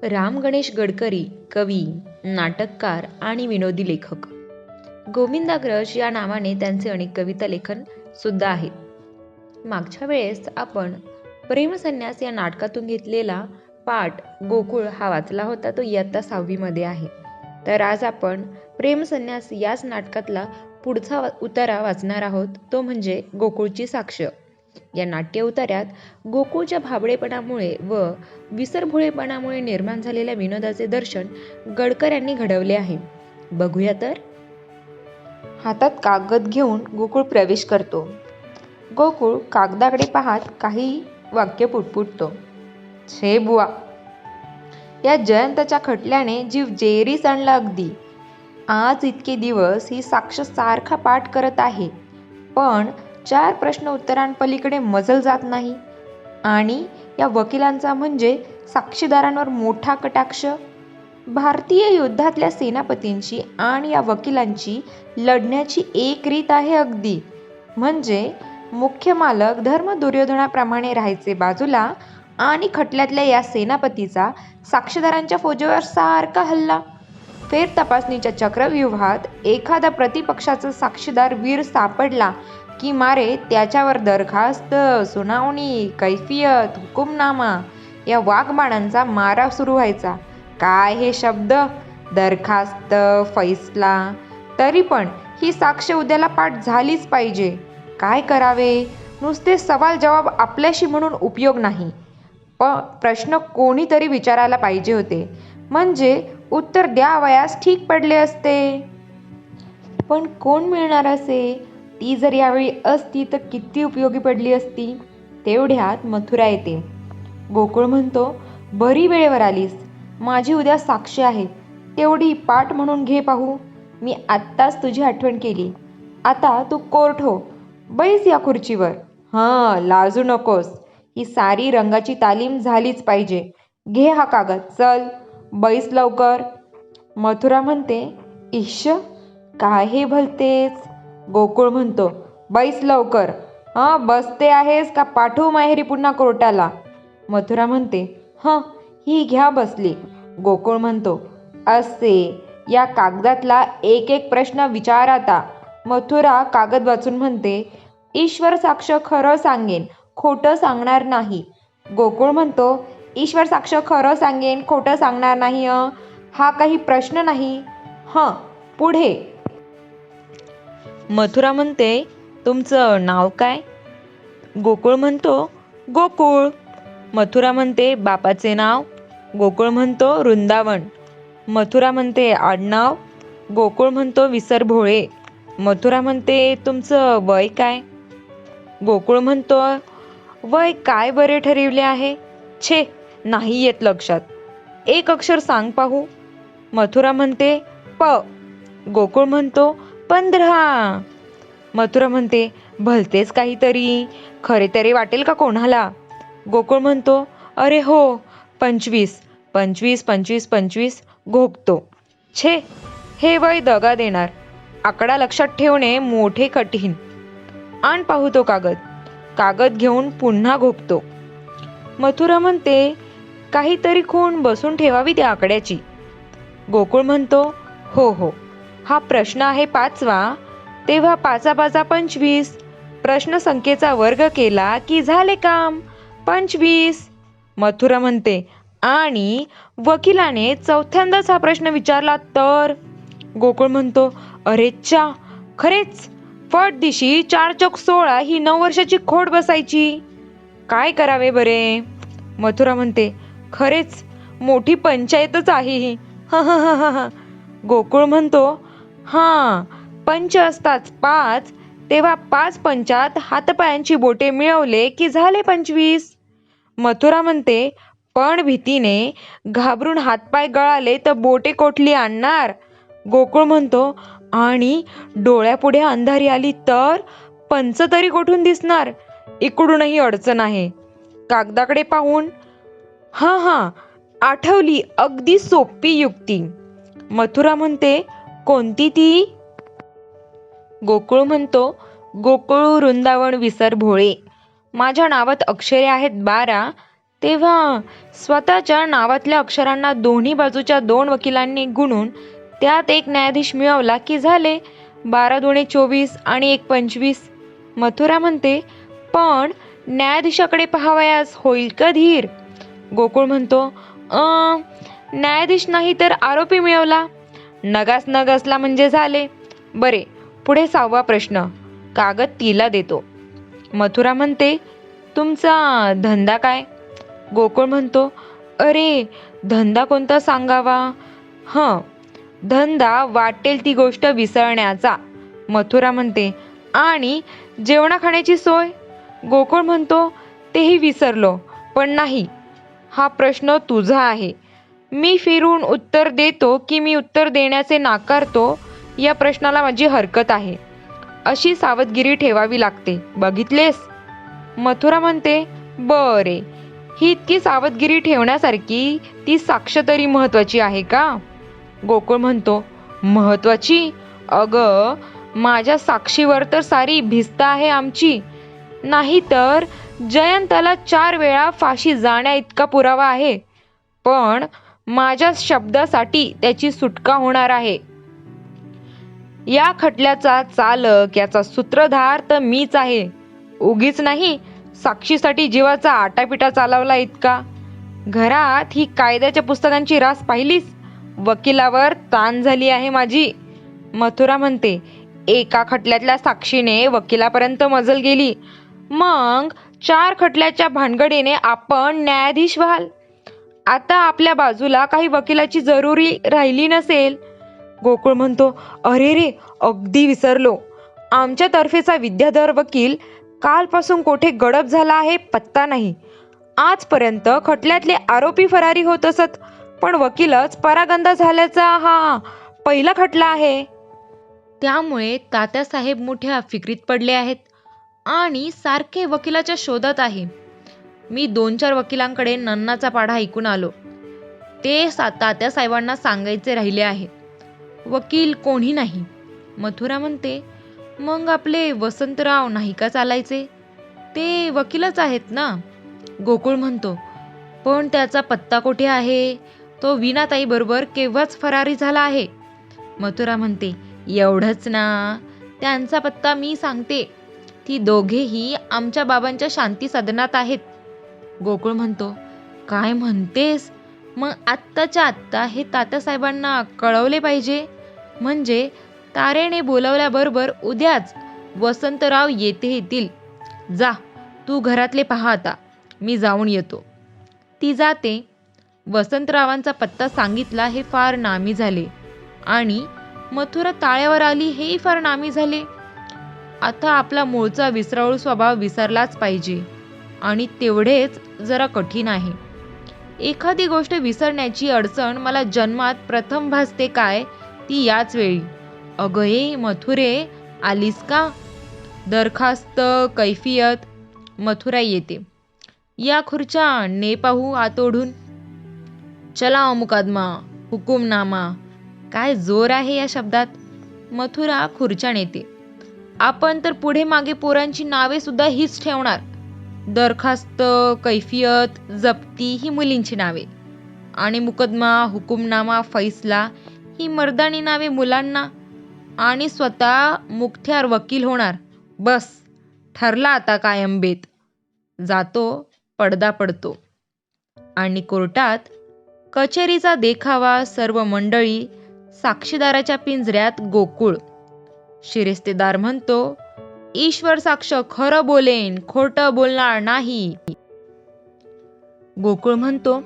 राम गणेश गडकरी कवी, नाटककार आणि विनोदी लेखक. गोविंदाग्रज या नावाने त्यांचे अनेक कविता लेखन सुद्धा आहेत. मागच्या वेळेस आपण प्रेमसन्यास या नाटकातून घेतलेला पाठ गोकुळ हा वाचला होता. तो इयत्ता 6वी मध्ये आहे. तर आज आपण प्रेमसन्यास याच नाटकातला पुढचा उतारा वाचणार आहोत. तो म्हणजे गोकुळची साक्ष. या नाट्य उतार्यात गोकुळच्या भाबडेपणामुळे व विसरभोळेपणामुळे निर्माण झालेल्या विनोदाचे दर्शन गडकर यांनी घडवले आहे. बघूया तर. हातात कागद घेऊन गोकुळ प्रवेश करतो. गोकुळ कागदाकडे पाहत काही वाक्य पुटपुटतो. छे बुवा, या जयंतच्या खटल्याने जीव जेरीस आणला अगदी. आज इतके दिवस ही साक्ष सारखा पाठ करत आहे, पण 4 प्रश्न उत्तरांपलीकडे मजल जात नाही. आणि या वकिलांचा म्हणजे साक्षीदारांवर मोठा कटाक्ष. भारतीय युद्धातल्या सेनापतींची आणि या वकिलांची लढण्याची एक रीत आहे अगदी. म्हणजे मुख्य मालक धर्म दुर्योधनाप्रमाणे राहायचे बाजूला आणि खटल्यातल्या या सेनापतीचा साक्षीदारांच्या फौजेवर सारखा हल्ला. फेर तपासणीच्या चक्रव्यूहात एखादा प्रतिपक्षाचा साक्षीदार वीर सापडला की मारे त्याच्यावर दरखास्त, सुनावणी, कैफियत, हुकुमनामा या वाघबाणांचा मारा सुरू व्हायचा. काय हे शब्द, दरखास्त, फैसला. तरी पण ही साक्ष उद्याला पाठ झालीच पाहिजे. काय करावे? नुसते सवाल जवाब आपल्याशी म्हणून उपयोग नाही. प्रश्न कोणीतरी विचारायला पाहिजे होते, म्हणजे उत्तर द्यावयास ठीक पडले असते. पण कोण मिळणार असे? ती जर यावेळी असती तर किती उपयोगी पडली असती. तेवढ्यात मथुरा येते. गोकुळ म्हणतो, बरी वेळेवर आलीस. माझी उद्या साक्ष आहे, तेवढी पाठ म्हणून घे पाहू. मी आत्ताच तुझी आठवण केली. आता तू कोर्ट हो. बैस या खुर्चीवर. लाजू नकोस. ही सारी रंगाची तालीम झालीच पाहिजे. घे हा कागद. चल बैस लवकर. मथुरा म्हणते, इश्श, काय हे भलतेच. गोकुळ म्हणतो, बैस लवकर. बसते आहेस का पाठवू माहेरी पुन्हा कोर्टाला? मथुरा म्हणते, ही घ्या बसली. गोकुळ म्हणतो, असे या कागदातला एक एक प्रश्न विचार आता. मथुरा कागद वाचून म्हणते, ईश्वर साक्ष खरं सांगेन, खोटं सांगणार नाही. गोकुळ म्हणतो, ईश्वर साक्ष खरं सांगेन, खोटं सांगणार नाही. हा काही प्रश्न नाही. पुढे. मथुरा म्हणते, तुमचं नाव काय? गोकुळ म्हणतो, गोकुळ. मथुरा म्हणते, बापाचे नाव? गोकुळ म्हणतो, वृंदावन. मथुरा म्हणते, आडनाव? गोकुळ म्हणतो, विसरभोळे. मथुरा म्हणते, तुमचं वय काय? गोकुळ म्हणतो, वय काय बरे ठरविले आहे? छे, नाही येत लक्षात. एक अक्षर सांग पाहू. मथुरा म्हणते, प. गोकुळ म्हणतो, 15. मथुरा म्हणते, भलतेच काहीतरी. खरे तरी वाटेल का कोणाला? गोकुळ म्हणतो, अरे हो, 25. 25, 25, 25. घोकतो. छे, हे वय दगा देणार. आकडा लक्षात ठेवणे मोठे कठीण. आण पाहू तो कागद. कागद घेऊन पुन्हा घोकतो. मथुरा म्हणते, काहीतरी खूण बसून ठेवावी त्या आकड्याची. गोकुळ म्हणतो, हो, हा प्रश्न आहे 5वा, तेव्हा 5 5 25. प्रश्न संख्येचा वर्ग केला की झाले काम. 25. मथुरा म्हणते, आणि वकिलाने 4थ्यांदाच हा प्रश्न विचारला तर? गोकुळ म्हणतो, अरे चा, खरेच फट दिशी 4 चौक 16 ही 9 वर्षाची खोड बसायची. काय करावे बरे? मथुरा म्हणते, खरेच मोठी पंचायतच आहे ही. गोकुळ म्हणतो, पंच असतात 5, तेव्हा 5 पंचात हातपायांची बोटे मिळवले की झाले 25. मथुरा म्हणते, पण भीतीने घाबरून हातपाय गळाले तर बोटे कोठली आणणार? गोकुळ म्हणतो, आणि डोळ्यापुढे अंधारी आली तर पंच तरी कोठून दिसणार? इकडूनही अडचण आहे. कागदाकडे पाहून, आठवली अगदी सोपी युक्ती. मथुरा म्हणते, कोणती ती? गोकुळ म्हणतो, गोकुळ वृंदावन विसरभोळे. माझ्या नावात अक्षरे आहेत 12, तेव्हा स्वतःच्या नावातल्या अक्षरांना दोन्ही बाजूच्या 2 वकिलांनी गुणून त्यात एक न्यायाधीश मिळवला की झाले. 12 दुणे 24 आणि 1 25. मथुरा म्हणते, पण न्यायाधीशाकडे पाहावयास होईल का धीर? गोकुळ म्हणतो, न्यायाधीश नाही तर आरोपी मिळवला. नगास नग असला म्हणजे झाले. बरे, पुढे 6वा प्रश्न. कागद तिला देतो. मथुरा म्हणते, तुमचा धंदा काय? गोकुळ म्हणतो, अरे धंदा कोणता सांगावा? धंदा वाटेल ती गोष्ट विसरण्याचा. मथुरा म्हणते, आणि जेवणा खाण्याची सोय? गोकुळ म्हणतो, तेही विसरलो, पण नाही, हा प्रश्न तुझा आहे. मी फिरून उत्तर देतो की मी उत्तर देण्याचे नाकारतो, या प्रश्नाला माझी हरकत आहे. अशी सावधगिरी ठेवावी लागते, बघितलेस? मथुरा म्हणते, बरे, ही इतकी सावधगिरी ठेवण्यासारखी ती साक्ष तरी महत्वाची आहे का? गोकुळ म्हणतो, महत्वाची? अगं, माझ्या साक्षीवर तर सारी भिस्त आहे आमची. नाहीतर जयंताला 4 वेळा फाशी जाण्या इतका पुरावा आहे, पण माझ्या शब्दासाठी त्याची सुटका होणार आहे. या खटल्याचा चालक, याचा सूत्रधार तर मीच आहे. उगीच नाही साक्षीसाठी जीवाचा आटापिटा चालवला इतका. घरात ही कायद्याच्या पुस्तकांची रास पाहिलीस? वकिलावर ताण झाली आहे माझी. मथुरा म्हणते, एका खटल्यातल्या साक्षीने वकिलापर्यंत मजल गेली, मग 4 खटल्याच्या भानगडीने आपण न्यायाधीश व्हाल. आता आपल्या बाजूला काही वकिलाची जरुरी राहिली नसेल. गोकुळ म्हणतो, अरे रे, अगदी विसरलो. आमच्यातर्फेचा विद्याधर वकील कालपासून कोठे गडप झाला आहे पत्ता नाही. आजपर्यंत खटल्यातले आरोपी फरारी होत असत, पण वकीलच परागंदा झाल्याचा हा पहिला खटला आहे. त्यामुळे तात्यासाहेब मोठ्या फिक्रीत पडले आहेत आणि सारखे वकिलाच्या शोधात आहे. मी 2-4 वकिलांकडे नन्नाचा पाढा ऐकून आलो. ते तात्यासाहेबांना सांगायचे राहिले आहे. वकील कोणी नाही. मथुरा म्हणते, मग आपले वसंतराव नाही का चालायचे? ते वकीलच आहेत ना. गोकुळ म्हणतो, पण त्याचा पत्ता कोठे आहे? तो वीणाताई बरोबर केव्हाच फरारी झाला आहे. मथुरा म्हणते, एवढंच ना, त्यांचा पत्ता मी सांगते. ती दोघेही आमच्या बाबांच्या शांती सदनात आहेत. गोकुळ म्हणतो, काय म्हणतेस? मग आत्ताच्या आत्ता हे तात्यासाहेबांना कळवले पाहिजे, म्हणजे तारेने बोलवल्याबरोबर उद्याच वसंतराव येतील. जा, तू घरातले पहा आता, मी जाऊन येतो. ती जाते. वसंतरावांचा पत्ता सांगितला हे फार नामी झाले आणि मथुरा ताळ्यावर आली हेही फार नामी झाले. आता आपला मूळचा विसराळू स्वभाव विसरलाच पाहिजे आणि तेवढेच जरा कठीण आहे. एखादी गोष्ट विसरण्याची अडचण मला जन्मात प्रथम भासते काय, ती याच वेळी. अगं ये मथुरे, आलीस का? दरखास्त, कैफियत. मथुरा येते. या खुर्च्या ने पाहू आत ओढून. चला मुकदमा, हुकुमनामा. काय जोर आहे या शब्दात. मथुरा खुर्च्या नेते. आपण तर पुढे मागे पोरांची नावे सुद्धा हीच ठेवणार. दरखास्त, कैफियत, जप्ती ही मुलींची नावे आणि मुकदमा, हुकुमनामा, फैसला ही मर्दानी नावे मुलांना, आणि स्वतः मुख्त्यार वकील होणार. बस, ठरला आता कायम बेत. जातो, पडदा पडतो आणि कोर्टात कचेरीचा देखावा. सर्व मंडळी. साक्षीदाराच्या पिंजऱ्यात गोकुळ. शिरेस्तेदार म्हणतो, ईश्वर साक्ष खरं बोलेन, खोटं बोलणार नाही. गोकुळ म्हणतो,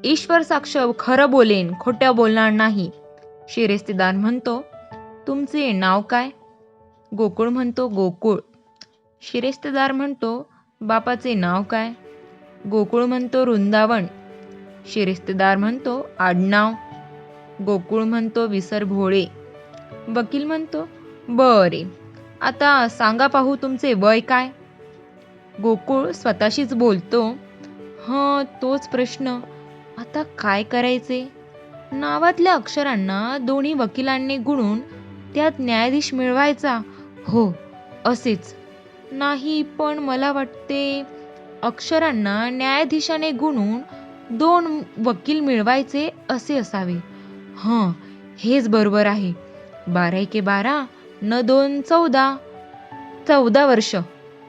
ईश्वर साक्ष खरं बोलेन, खोटं बोलणार नाही. शिरेस्तेदार म्हणतो, तुमचे नाव काय? गोकुळ म्हणतो, गोकुळ. शिरेस्तेदार म्हणतो, बापाचे नाव काय? गोकुळ म्हणतो, वृंदावन. शिरेस्तेदार म्हणतो, आडनाव? गोकुळ म्हणतो, विसर भोळे. वकील म्हणतो, बरे, आता सांगा पाहू तुमचे वय काय? गोकुळ स्वतःशीच बोलतो, तोच प्रश्न, आता काय करायचे? नावातल्या अक्षरांना दोन्ही वकिलांनी गुणून त्यात न्यायाधीश मिळवायचा. हो, असेच. नाही, पण मला वाटते अक्षरांना न्यायाधीशाने गुणून 2 वकील मिळवायचे असे असावे. हं, हेच बरोबर आहे. 12 न 2 14. 14 वर्ष.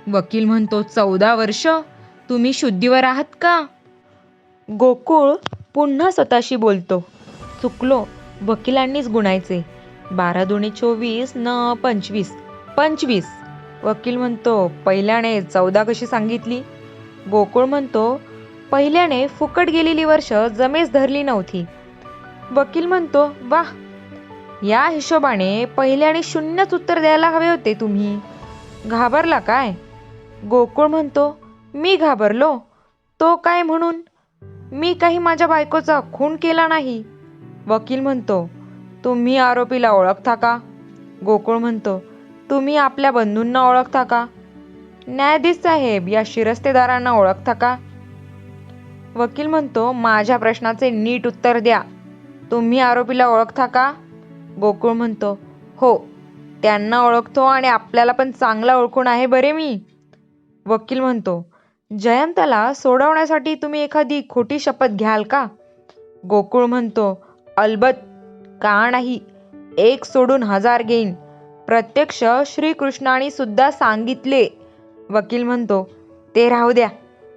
वकील म्हणतो, 14 वर्ष? तुम्ही शुद्धीवर आहात का? गोकुळ पुन्हा स्वतःशी बोलतो, चुकलो, वकिलांनीच गुणायचे. 12 दुणे 24 न 25. 25. वकील म्हणतो, पहिल्याने 14 कशी सांगितली? गोकुळ म्हणतो, पहिल्याने फुकट गेलेली वर्ष जमेस धरली नव्हती. वकील म्हणतो, वाह, या हिशोबाने पहिल्याने 0च उत्तर द्यायला हवे होते तुम्ही. घाबरला काय? गोकुळ म्हणतो, मी घाबरलो? तो काय म्हणून? मी काही माझ्या बायकोचा खून केला नाही. वकील म्हणतो, तुम्ही आरोपीला ओळखता का? गोकुळ म्हणतो, तुम्ही आपल्या बंधूंना ओळखता का? न्यायाधीश साहेब, या शिरस्तेदारांना ओळखता का? वकील म्हणतो, माझ्या प्रश्नाचे नीट उत्तर द्या. तुम्ही आरोपीला ओळखता का? गोकुळ म्हणतो, हो, त्यांना ओळखतो आणि आपल्याला पण चांगला ओळखून आहे बरे मी. वकील म्हणतो, जयंतला सोडवण्यासाठी तुम्ही एखादी खोटी शपथ घ्याल का? गोकुळ म्हणतो, अलबत, का नाही. 1 सोडून 1000 घेईन. प्रत्यक्ष श्रीकृष्णाने सुद्धा सांगितले. वकील म्हणतो, ते राहू द्या.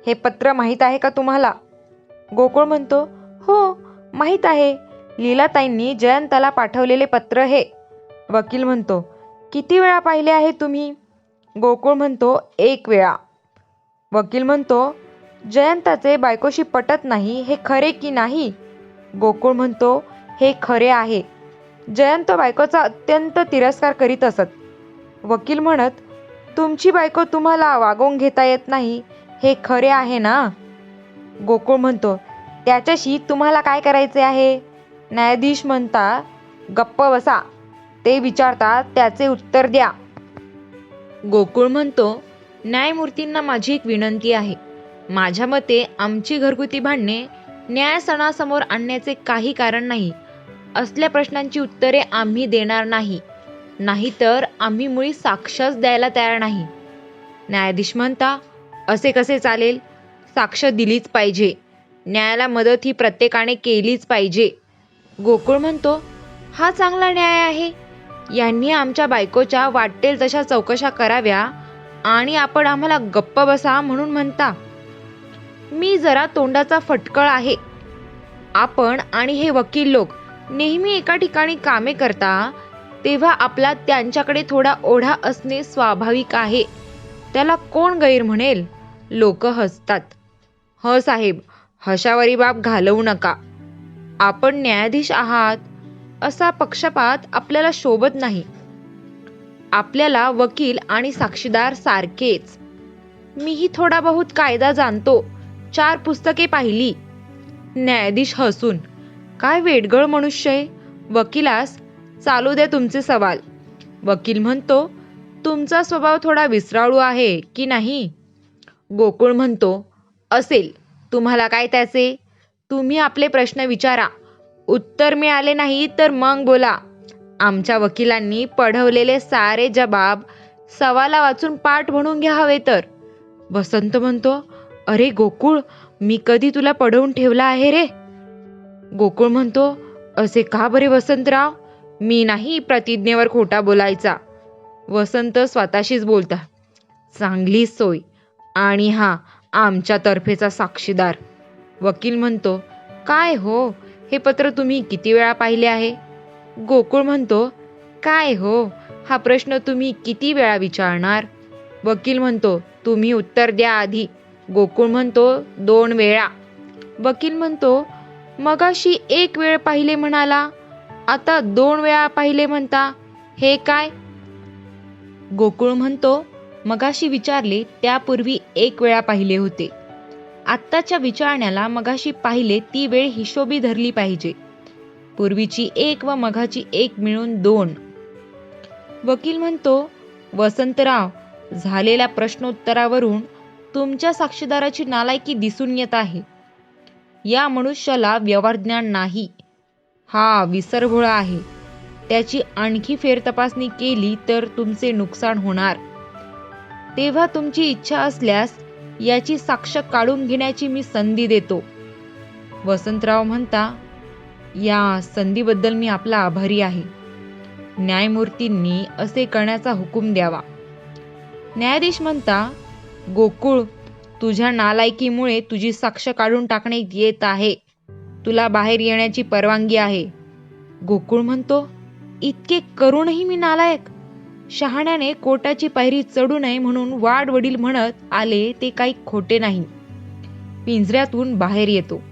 हे पत्र माहीत आहे का तुम्हाला? गोकुळ म्हणतो, हो, माहीत आहे. लीलाताईंनी जयंताला पाठवलेले पत्र हे. वकील म्हणतो, किती वेळा पाहिले आहे तुम्ही? गोकुळ म्हणतो, 1 वेळा. वकील म्हणतो, जयंताचे बायकोशी पटत नाही हे खरे की नाही? गोकुळ म्हणतो, हे खरे आहे. जयंत बायकोचा अत्यंत तिरस्कार करीत असत. वकील म्हणत, तुमची बायको तुम्हाला वागवून घेता येत नाही हे खरे आहे ना? गोकुळ म्हणतो, त्याच्याशी तुम्हाला काय करायचे आहे? न्यायाधीश म्हणता, गप्प बसा. ते विचारतात त्याचे उत्तर द्या. गोकुळ म्हणतो, न्यायमूर्तींना माझी एक विनंती आहे. माझ्या मते आमची घरगुती भांडणे न्यायासनासमोर आणण्याचे काही कारण नाही. असल्या प्रश्नांची उत्तरे आम्ही देणार नाही. नाहीतर आम्ही मुळी साक्षच द्यायला तयार नाही. न्यायाधीश म्हणता, असे कसे चालेल? साक्ष दिलीच पाहिजे. न्यायाला मदत ही प्रत्येकाने केलीच पाहिजे. गोकुळ म्हणतो, हा चांगला न्याय आहे. यांनी आमच्या बायकोच्या वाटेल तशा चौकशा कराव्या आणि आपण आम्हाला गप्प बसा म्हणून म्हणता. मी जरा तोंडाचा फटकळ आहे. आपण आणि हे वकील लोक नेहमी एका ठिकाणी कामे करता, तेव्हा आपला त्यांच्याकडे थोडा ओढा असणे स्वाभाविक आहे. त्याला कोण गैर म्हणेल? लोक हसतात. ह साहेब, हशावरी बाब घालवू नका. आपण न्यायाधीश आहात असा पक्षपात आपल्याला शोभत नाही. आपल्याला वकील आणि साक्षीदार सारखेच. मीही थोडा बहुत कायदा जाणतो. 4 पुस्तके पाहिली. न्यायाधीश हसून, काय वेडगळ मनुष्य आहे. वकिलास चालू द्या तुमचे सवाल. वकील म्हणतो, तुमचा स्वभाव थोडा विसराळू आहे की नाही? गोकुळ म्हणतो, असेल. तुम्हाला काय त्याचे? तुम्ही आपले प्रश्न विचारा. उत्तर मिळाले नाही तर मग बोला. आमच्या वकिलांनी पढवलेले सारे जबाब सवाला वाचून पाठ म्हणून घ्यावे तर. वसंत म्हणतो, अरे गोकुळ, मी कधी तुला पढवून ठेवला आहे रे? गोकुळ म्हणतो, असे का बरे वसंतराव? मी नाही प्रतिज्ञेवर खोटा बोलायचा. वसंत स्वतःशीच बोलता, चांगली सोय. आणि हा आमच्या तर्फेचा साक्षीदार. वकील म्हणतो, काय हो, हे पत्र तुम्ही किती वेळा पाहिले आहे? गोकुळ म्हणतो, काय हो, हा प्रश्न तुम्ही किती वेळा विचारणार? वकील म्हणतो, तुम्ही उत्तर द्या आधी. गोकुळ म्हणतो, 2 वेळा. वकील म्हणतो, मगाशी 1 वेळ पाहिले म्हणाला, आता 2 वेळा पाहिले म्हणता, हे काय? गोकुळ म्हणतो, मगाशी विचारले त्यापूर्वी 1 वेळा पाहिले होते. आत्ताच्या विचारण्याला मगाशी पाहिले ती वेळ हिशोबी धरली पाहिजे. पूर्वीची 1 व मगाची 1 मिळून 2. वकील म्हणतो, वसंतराव, झालेल्या प्रश्नोत्तरावरून तुमच्या साक्षीदाराची नालायकी दिसून येत आहे. या मनुष्याला व्यवहारज्ञान नाही. हा विसरभोळा आहे. त्याची आणखी फेरतपासणी केली तर तुमचे नुकसान होणार. तेव्हा तुमची इच्छा असल्यास याची साक्ष काढून घेण्याची मी संधी देतो. वसंतराव म्हणता, या संधीबद्दल मी आपला आभारी आहे. न्यायमूर्तींनी असे करण्याचा हुकूम द्यावा. न्यायाधीश म्हणता, गोकुळ, तुझ्या नालायकीमुळे तुझी साक्ष काढून टाकण्यात येत आहे. तुला बाहेर येण्याची परवानगी आहे. गोकुळ म्हणतो, इतके करूनही मी नालायक? शहाण्याने कोर्टाची पायरी चढू नये म्हणून वाडवडील म्हणत आले ते काही खोटे नाही. पिंजऱ्यातून बाहेर येतो.